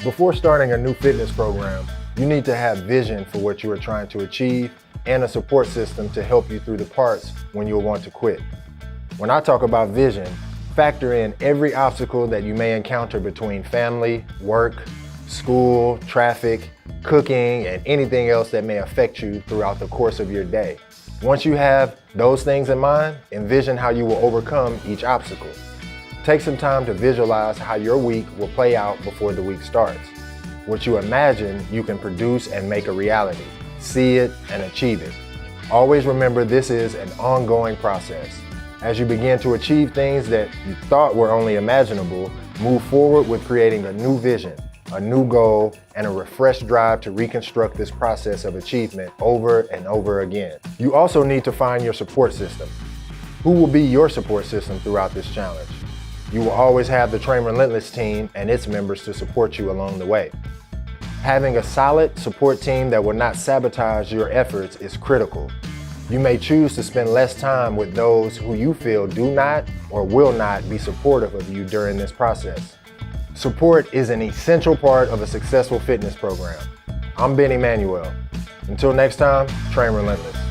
Before starting a new fitness program, you need to have vision for what you are trying to achieve and a support system to help you through the parts when you'll want to quit. When I talk about vision, factor in every obstacle that you may encounter between family, work, school, traffic, cooking, and anything else that may affect you throughout the course of your day. Once you have those things in mind, envision how you will overcome each obstacle. Take some time to visualize how your week will play out before the week starts. What you imagine, you can produce and make a reality. See it and achieve it. Always remember this is an ongoing process. As you begin to achieve things that you thought were only imaginable, move forward with creating a new vision, a new goal, and a refreshed drive to reconstruct this process of achievement over and over again. You also need to find your support system. Who will be your support system throughout this challenge? You will always have the Train Relentless team and its members to support you along the way. Having a solid support team that will not sabotage your efforts is critical. You may choose to spend less time with those who you feel do not or will not be supportive of you during this process. Support is an essential part of a successful fitness program. I'm Ben Emmanuel. Until next time, train relentless.